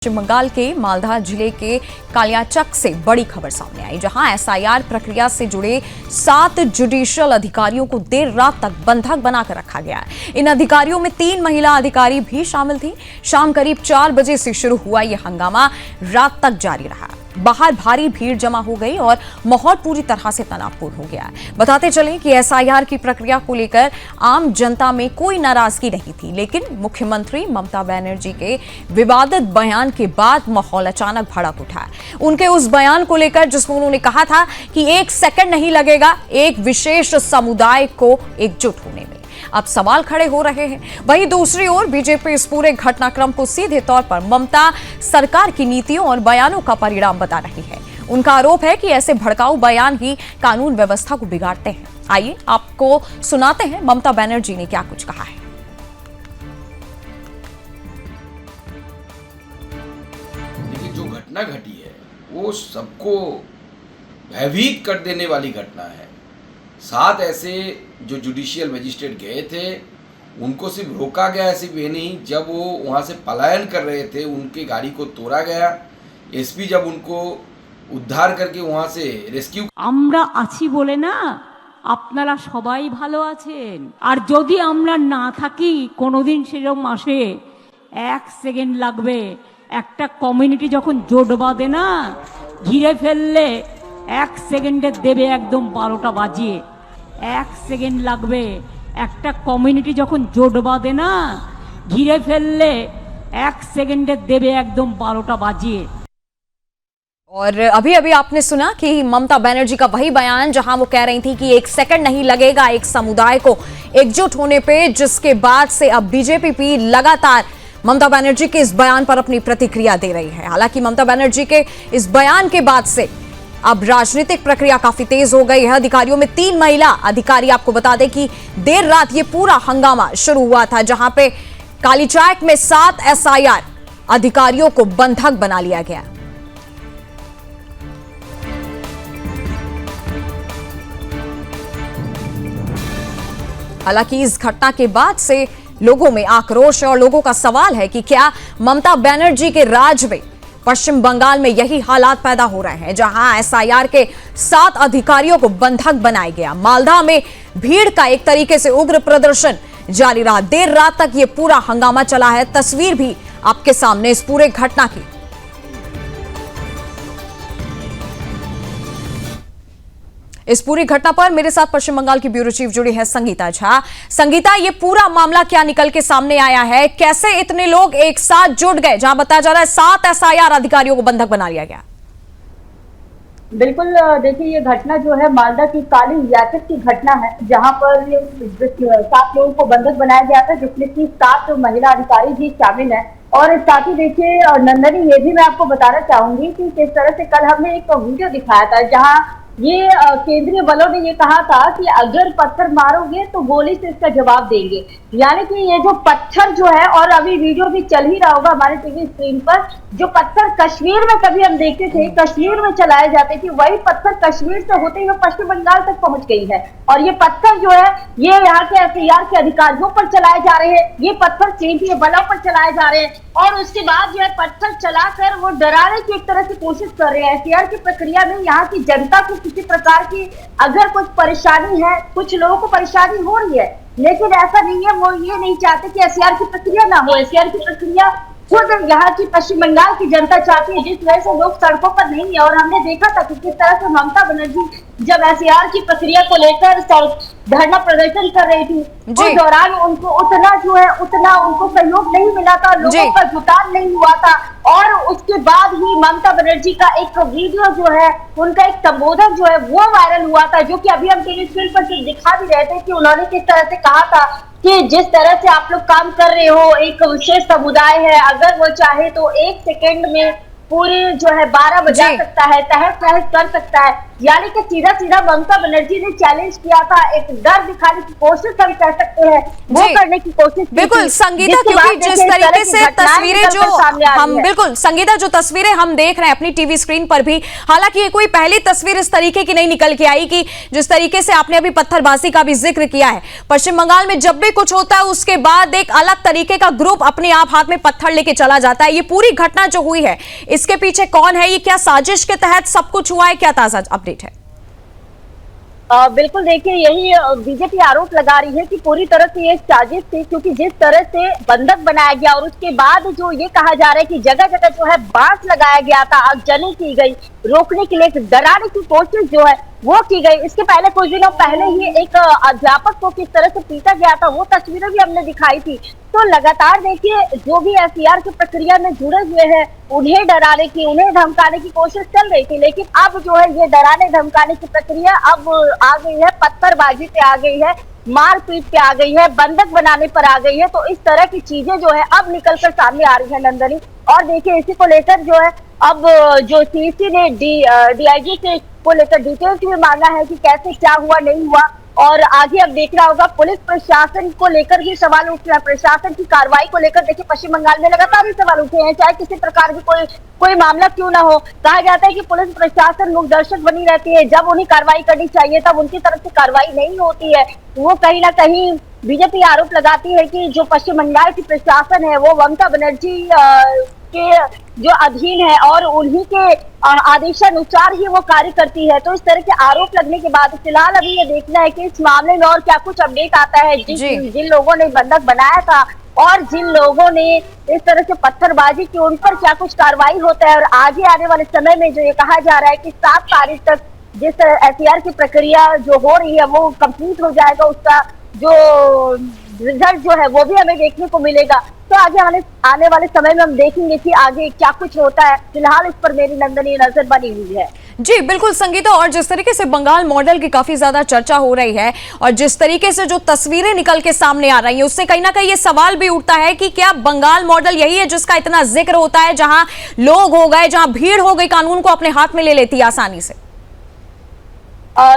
पश्चिम बंगाल के मालदा जिले के कालियाचक से बड़ी खबर सामने आई, जहां एसआईआर प्रक्रिया से जुड़े 7 जुडिशियल अधिकारियों को देर रात तक बंधक बनाकर रखा गया है। इन अधिकारियों में 3 महिला अधिकारी भी शामिल थी। शाम करीब 4 बजे से शुरू हुआ यह हंगामा रात तक जारी रहा। बाहर भारी भीड़ जमा हो गई और माहौल पूरी तरह से तनावपूर्ण हो गया है। बताते चलें कि एसआईआर की प्रक्रिया को लेकर आम जनता में कोई नाराजगी नहीं थी, लेकिन मुख्यमंत्री ममता बनर्जी के विवादित बयान के बाद माहौल अचानक भड़क उठा है। उनके उस बयान को लेकर जिसमें उन्होंने कहा था कि 1 सेकंड नहीं लगेगा एक विशेष समुदाय को एकजुट होने में, अब सवाल खड़े हो रहे हैं। वहीं दूसरी ओर बीजेपी इस पूरे घटनाक्रम को सीधे तौर पर ममता सरकार की नीतियों और बयानों का परिणाम बता रही है। उनका आरोप है कि ऐसे भड़काऊ बयान ही कानून व्यवस्था को बिगाड़ते हैं। आइए आपको सुनाते हैं ममता बनर्जी ने क्या कुछ कहा है। देखिए, जो घटना घटी है वो सबको भयभीत कर देने वाली घटना है। 7 ऐसे जो जुडिशियल मजिस्ट्रेट गए थे, उनको सिर्फ रोका गया, सिर्फ ये नहीं, जब वो वहाँ से पलायन कर रहे थे उनकी गाड़ी को तोड़ा गया। एसपी जब उनको उद्धार करके वहाँ से रेस्किউ আমরা আছি বলে না আপনারা সবাই ভালো আছেন, আর যদি আমরা না থাকি কোনোদিন সেরকম আসে 1 সেকেন্ড লাগবে। একটা কমিউনিটি যখন জোট বাঁধে না, ঘিরে ফেললে 1 সেকেন্ডে দেবে একদম 12টা বাজিয়ে। 1 সেকেন্ড লাগবে। একটা কমিউনিটি যখন জোট বাঁধে না, ঘিরে ফেললে 1 সেকেন্ডে দেবে একদম 12টা বাজিয়ে। और अभी अभी आपने सुना कि ममता बनर्जी का वही बयान जहां वो कह रही थी कि 1 सेकंड नहीं लगेगा एक समुदाय को एकजुट होने पे, जिसके बाद से अब बीजेपी लगातार ममता बनर्जी के इस बयान पर अपनी प्रतिक्रिया दे रही है। हालांकि ममता बनर्जी के इस बयान के बाद से अब राजनीतिक प्रक्रिया काफी तेज हो गई है। अधिकारियों में 3 महिला अधिकारी, आपको बता दें कि देर रात ये पूरा हंगामा शुरू हुआ था, जहां पे कालीचाक में 7 एसआईआर अधिकारियों को बंधक बना लिया गया। हालांकि इस घटना के बाद से लोगों में आक्रोश है और लोगों का सवाल है कि क्या ममता बनर्जी के राज में पश्चिम बंगाल में यही हालात पैदा हो रहे हैं, जहां एसआईआर के 7 अधिकारियों को बंधक बनाया गया। मालदा में भीड़ का एक तरीके से उग्र प्रदर्शन जारी रहा। देर रात तक यह पूरा हंगामा चला है। तस्वीर भी आपके सामने इस पूरे घटना की। इस पूरी घटना पर मेरे साथ पश्चिम बंगाल की ब्यूरो चीफ जुड़ी है संगीता झा। संगीता, ये पूरा मामला क्या निकल के सामने आया है? कैसे इतने लोग एक साथ जुट गए, जहां बताया जा रहा है 7 एसआईआर अधिकारियों को बंधक बना लिया गया? बिल्कुल, देखिए ये घटना जो है मालदा की कालियाचक की घटना है, जहां पर 7 लोगों को बंधक बनाया गया था, जिसमें कि 7 महिला अधिकारी भी शामिल है। और साथ ही देखिए नंदनी, ये भी मैं आपको बताना चाहूंगी कि किस तरह से कल हमने एक वीडियो दिखाया था, जहाँ ये केंद्रीय बलों ने ये कहा था कि अगर पत्थर मारोगे तो गोली से इसका जवाब देंगे। यानी कि ये जो पत्थर जो है, और अभी वीडियो भी चल ही रहा होगा हमारे टीवी स्क्रीन पर, जो पत्थर कश्मीर में कभी हम देखते थे कश्मीर में चलाए जाते थे, वही पत्थर कश्मीर से होते हुए पश्चिम बंगाल तक पहुंच गई है। और ये पत्थर जो है ये यहाँ के एसआईआर के अधिकारियों पर चलाए जा रहे हैं, ये पत्थर केंद्रीय बलों पर चलाए जा रहे हैं, और उसके बाद जो है पत्थर चलाकर वो डराने की एक तरह से कोशिश कर रहे हैं। एसआईआर की प्रक्रिया में यहाँ की जनता को किसी प्रकार की अगर कुछ परेशानी है, कुछ लोगों को परेशानी हो रही है, लेकिन ऐसा नहीं है, वो ये नहीं चाहते कि एसआईआर की प्रक्रिया ना हो। एसआईआर की प्रक्रिया खुद यहाँ की पश्चिम बंगाल की जनता चाहती है, जिस वजह से लोग सड़कों पर नहीं है। और हमने देखा था कि किस तरह से ममता बनर्जी जब एसआईआर की प्रक्रिया को लेकर धरना प्रदर्शन कर रही थी, उस दौरान उनको उतना उनको सहयोग नहीं मिला था, लोगों का जुटान नहीं हुआ था। और उसके बाद ही ममता बनर्जी का एक वीडियो जो है, उनका एक संबोधन जो है वो वायरल हुआ था, जो कि अभी हम टीवी स्क्रीन पर दिखा भी रहे थे कि उन्होंने किस तरह से कहा था कि जिस तरह से आप लोग काम कर रहे हो, एक विशेष समुदाय है, अगर वो चाहे तो 1 सेकेंड में पूरी जो है 12 बजा सकता है, तहस नहस कर सकता है। यानी कि सीधा सीधा ममता बनर्जी ने चैलेंज किया था, एक डर दिखाने की कोशिश हम कह सकते हैं, वो जी। करने की कोशिश की बिल्कुल थी। संगीता, जिसके क्योंकि बाद जिस देखिए इस तरह तरीके की से घटनाएं तस्वीरें निकल जो कर सामने आ रही हम है। बिल्कुल संगीता, जो तस्वीरें हम देख रहे हैं अपनी टीवी स्क्रीन पर भी, हालांकि ये कोई पहली तस्वीर इस तरीके की नहीं निकल के आई कि जिस तरीके से आपने अभी पत्थरबाजी का भी जिक्र किया है। पश्चिम बंगाल में जब भी कुछ होता है उसके बाद एक अलग तरीके का ग्रुप अपने आप हाथ में पत्थर लेके चला जाता है। ये पूरी घटना जो हुई है, इसके पीछे कौन है, ये क्या साजिश के तहत सब कुछ हुआ है, क्या ताजा अपडेट है? बिल्कुल देखिए, यही बीजेपी आरोप लगा रही है कि पूरी तरह से ये साजिश थी, क्योंकि जिस तरह से बंधक बनाया गया और उसके बाद जो ये कहा जा रहा है कि जगह जगह जो है बांस लगाया गया था, आगजनी की गई, रोकने के लिए डराने की कोशिश जो है वो की गई। इसके पहले कुछ दिनों पहले ही एक अध्यापक को किस तरह से पीटा गया था, वो तस्वीरें भी हमने दिखाई थी। तो लगातार देखिए जो भी एसआईआर की प्रक्रिया में जुड़े हुए हैं, उन्हें डराने की, उन्हें धमकाने की कोशिश चल रही थी, लेकिन अब जो है ये डराने धमकाने की प्रक्रिया अब आ गई है, पत्थरबाजी पे आ गई है, मारपीट पे आ गई है, बंधक बनाने पर आ गई है। तो इस तरह की चीजें जो है अब निकलकर सामने आ रही है नंदनी। और देखिए इसी को लेकर जो है अब जो सीसी ने डीआईजी से को लेकर डिटेल्स भी मांगा है कि कैसे क्या हुआ नहीं हुआ, और आगे अब देखना होगा। पुलिस प्रशासन को लेकर भी सवाल उठ रहा है, प्रशासन की कार्रवाई को लेकर देखिए पश्चिम बंगाल में लगातार ही सवाल उठे हैं, चाहे किसी प्रकार की कोई मामला क्यों ना हो। कहा जाता है कि पुलिस प्रशासन मूकदर्शक बनी रहती है, जब उन्हें कार्रवाई करनी चाहिए तब उनकी तरफ से कार्रवाई नहीं होती है। वो कहीं ना कहीं बीजेपी आरोप लगाती है कि जो पश्चिम बंगाल की प्रशासन है वो ममता बनर्जी के जो अधीन है और उन्हीं के आदेशानुसार ही वो कार्य करती है। तो इस तरह के आरोप लगने के बाद फिलहाल अभी ये देखना है कि इस मामले में और क्या कुछ अपडेट आता है। जिन लोगों ने बंधक बनाया था और जिन लोगों ने इस तरह से पत्थरबाजी की, उन पर क्या कुछ कार्रवाई होता है। और आगे आने वाले समय में जो ये कहा जा रहा है कि 7 तारीख तक जिस एसआईआर की प्रक्रिया जो हो रही है वो कंप्लीट हो जाएगा, उसका जो रिजल्ट जो है वो भी हमें देखने को मिलेगा। तो आगे आने वाले समय में हम देखेंगे कि आगे क्या कुछ होता है। फिलहाल इस पर मेरी नंदनी नजर बनी हुई है। जी बिल्कुल संगीता, और जिस तरीके से बंगाल मॉडल की काफी ज्यादा चर्चा हो रही है और जिस तरीके से जो तस्वीरें निकल के सामने आ रही है, उससे कहीं ना कहीं ये सवाल भी उठता है कि क्या बंगाल मॉडल यही है जिसका इतना जिक्र होता है, जहां लोग हो गए, जहां भीड़ हो गई, कानून को अपने हाथ में ले लेती है आसानी से?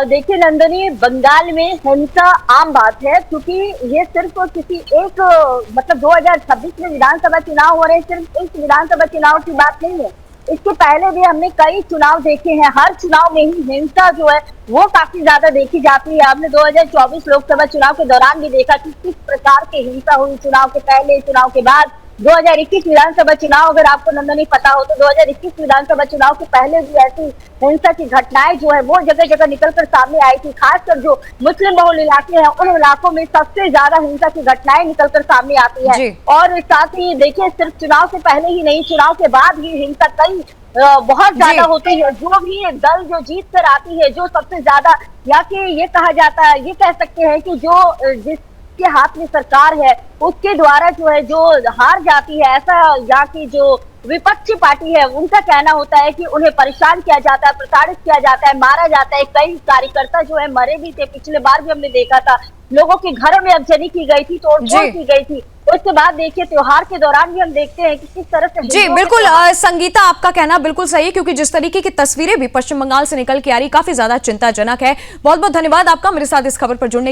देखिए नंदनी, बंगाल में हिंसा आम बात है, क्योंकि ये सिर्फ किसी एक मतलब 2026 में विधानसभा चुनाव हो रहे हैं, सिर्फ इस विधानसभा चुनाव की बात नहीं है। इसके पहले भी हमने कई चुनाव देखे हैं, हर चुनाव में ही हिंसा जो है वो काफी ज्यादा देखी जाती है। हमने 2024 लोकसभा चुनाव के दौरान भी देखा कि किस प्रकार की हिंसा हुई, चुनाव के पहले, चुनाव के बाद। 2021 विधानसभा चुनाव, अगर आपको नंदनी पता हो तो 2021 विधानसभा चुनाव के पहले भी ऐसी हिंसा की घटनाएं जो है वो जगह जगह निकलकर सामने आई थी। खासकर जो मुस्लिम बहुल इलाके हैं उन इलाकों में सबसे ज्यादा हिंसा की घटनाएं निकलकर सामने आती है। और साथ ही देखिए सिर्फ चुनाव से पहले ही नहीं, चुनाव के बाद भी हिंसा कई बहुत ज्यादा होती है। जो भी दल जो जीत कर आती है, जो सबसे ज्यादा, या कि ये कहा जाता है, ये कह सकते हैं कि जो जिसके हाथ में सरकार है उसके द्वारा जो है जो हार जाती है, ऐसा यहाँ की जो विपक्षी पार्टी है उनका कहना होता है कि उन्हें परेशान किया जाता है, प्रताड़ित किया जाता है, मारा जाता है। कई कार्यकर्ता जो है मरे भी थे, पिछले बार भी हमने देखा था, लोगों के घरों में आगजनी की गई थी, तोड़फोड़ की गई थी। उसके बाद देखिए त्योहार के दौरान भी हम देखते हैं कि किस तरह से। जी बिल्कुल संगीता, आपका कहना बिल्कुल सही है, क्योंकि जिस तरीके की तस्वीरें भी पश्चिम बंगाल से निकल के आ रही काफी ज्यादा चिंताजनक है। बहुत बहुत धन्यवाद आपका मेरे साथ इस खबर पर जुड़ने के लिए।